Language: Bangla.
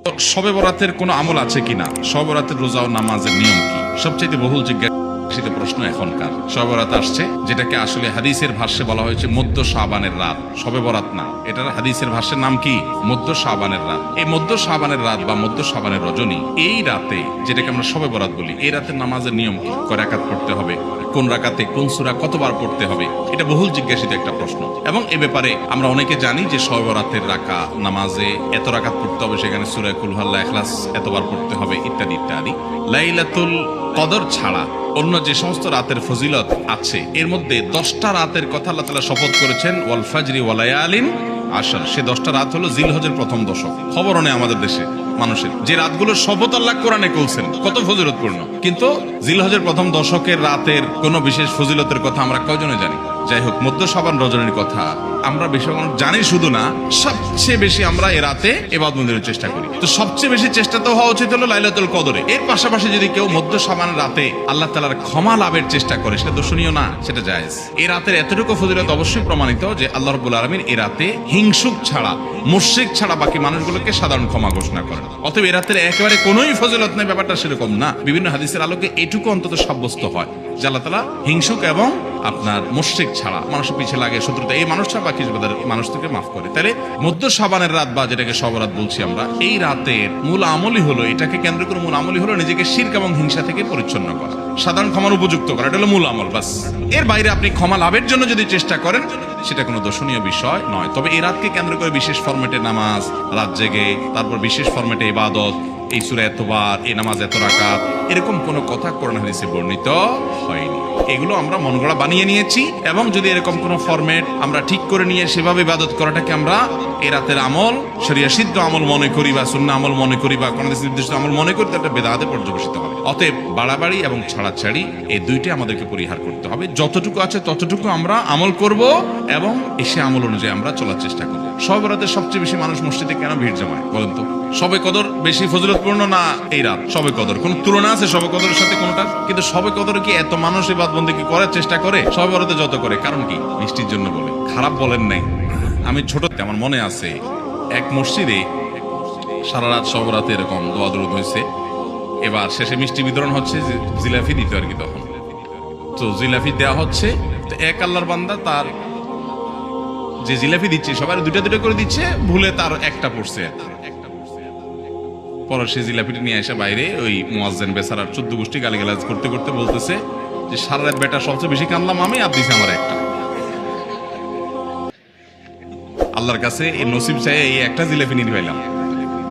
শবে বরাতের কোনো আমল আছে কিনা, শবে বরাতের রোজা ও নামাজের নিয়ম কি, সবচেয়ে বহুল জিজ্ঞাসিত প্রশ্ন এখনকার। শবে বরাত আসছে, যেটাকে আসলে হাদিসের ভাষ্যে বলা হয়েছে মধ্য শাবানের রাত, শবে বরাত না, এটার হাদিসের ভাষ্যের নাম কি? মধ্য শাবানের রাত। এই মধ্য শাবানের রাত বা মধ্য শাবানের রজনী, এই রাতে যেটাকে আমরা শবে বরাত বলি, এই রাতের নামাজের নিয়ম কি? কয় রাকাত পড়তে হবে, কোন রাকাতে কোন সূরা কতবার পড়তে হবে, এটা বহুল জিজ্ঞাসিত একটা প্রশ্ন। এবং এ ব্যাপারে আমরা অনেকে জানি যে শবে বরাতের নামাজে এত রাকাত পড়তে হবে, সেখানে সূরা কুল হু আল্লাহু ইখলাস এতবার পড়তে হবে, ইত্যাদি ইত্যাদি। লাইলাতুল কদর ছাড়া অন্য যে সমস্ত রাতের ফজিলত আছে, এর মধ্যে 10টা রাতের কথা আল্লাহ তাআলা শপথ করেছেন, ওয়াল ফাজরি ওয়া লায়ালিন আশর। সে 10টা রাত হলো জিলহজের প্রথম দশক। খবরও নেই আমাদের দেশে মানুষের, যে রাতগুলোর শপথ আল্লাহ কোরআনে করছেন, কত ফজিলতপূর্ণ, কিন্তু জিলহজের প্রথম দশকের রাতের কোন বিশেষ ফজিলতের কথা আমরা কয়জনে জানি? যাই হোক, মধ্য শাবান রজনীর কথা আমরা বেশি জানি শুধু না, সবচেয়ে বেশি আমরা এ রাতে ইবাদতের চেষ্টা করি। তো সবচেয়ে বেশি চেষ্টা তো হওয়া উচিত হলো লাইলাতুল কদরে। এর পাশাপাশি যদি কেউ মধ্য শাবান রাতে আল্লাহ তাআলার ক্ষমা লাভের চেষ্টা করে, সেটা দর্শনীয় না, সেটা জায়েজ। এই রাতের এতটুকু ফজিলত অবশ্যই প্রমাণিত যে আল্লাহ রাব্বুল আলামিন এই রাতে হিংসুক ছাড়া, মুশরিক ছাড়া বাকি মানুষগুলোকে সাধারণ ক্ষমা ঘোষণা করেন। অতএব এই রাতের একেবারে কোনোই ফজিলত নেই, ব্যাপারটা সেরকম না। বিভিন্ন হাদিসের আলোকে এটুকু অন্তত সাব্যস্ত হয় যে আল্লাহ তাআলা হিংসুক এবং আপনার মুশরিক ছাড়া, মানুষের পিছে লাগে শত্রুতা, এই মানুষটা বাকি মানুষ থেকে মাফ করে। তাহলে মধ্য শাবানের রাত বা যেটাকে শবে বরাত বলছি আমরা, এই রাতের মূল আমলই হলো, এটাকে কেন্দ্র করে মূল আমলই হলো নিজেকে শিরক এবং হিংসা থেকে পরিচ্ছন্ন করা, সাধারণ ক্ষমার উপযুক্ত করা। এটা হলো মূল আমল, বাস। এর বাইরে আপনি ক্ষমা লাভের জন্য যদি চেষ্টা করেন, সেটা কোনো দর্শনীয় বিষয় নয়। তবে এই রাতকে কেন্দ্র করে বিশেষ ফরম্যাটে নামাজ, রাত জেগে, তারপর বিশেষ ফরম্যাটে ইবাদত, এই সূরা এতবার, এই নামাজ এত রাকাত, এরকম কোনো কথা কোরআন হাদিসে বর্ণিত হয়নি। এগুলো আমরা মন গড়া বানিয়ে নিয়েছি। এবং যদি এরকম কোনো ফরম্যাট আমরা ঠিক করে নিয়ে সেভাবে ইবাদত করাটাকে আমরা এই রাতের আমল, শরিয়া সিদ্ধ আমল মনে করি বা সুন্নাহ আমল মনে করি বা কোন নির্দিষ্ট আমল মনে করি, তাহলে বেদাতে পর্যবেসিত হবে। অতএব বাড়াবাড়ি এবং ছাড়াছাড়ি এই দুইটাই আমাদেরকে পরিহার করতে হবে। যতটুকু আছে ততটুকু আমরা আমল করব এবং এসে আমল অনুযায়ী আমরা চলার চেষ্টা করব। শবে বরাতে সবচেয়ে বেশি মানুষ মসজিদে কেন ভিড় জমায় বলেন তো? শবে কদর বেশি ফজিলতপূর্ণ না এই রাত? শবে কদর কোন তুলনা আছে শবে কদরের সাথে কোনটা? কিন্তু শবে কদরে কি এত মানুষ ইবাদত বন্দেগী করার চেষ্টা করে শবে বরাতে যত করে? কারণ কি? মিষ্টির জন্য বলে। খারাপ বলেন নাই। আমি ছোট, আমার মনে আছে এক মসজিদে সারা রাত শবে বরাতে এরকম দোয়া দরুদ হয়েছে। এবার শেষে মিষ্টি বিতরণ হচ্ছে, জিলাপি দিতে আর কি, তখন তো জিলাপি দেওয়া হচ্ছে। তো এক আল্লাহর বান্দা তার যে জিলাপি দিচ্ছে, সবাই দুটা দুটা করে দিচ্ছে, ভুলে তার একটা পড়ছে। পরে সে জিলাপিটা নিয়ে এসে বাইরে ওই মুয়াজ্জিন বেচারার 14 গোষ্ঠী গালিগালাজ করতে করতে বলতেছে যে সারা রাত বেটা সবচেয়ে বেশি কাঁদলাম আমি, আর দিছে আমার একটা। আল্লাহর কাছে এই নসিব চাই এই একটা জিলাপি নিয়ে পাইলাম।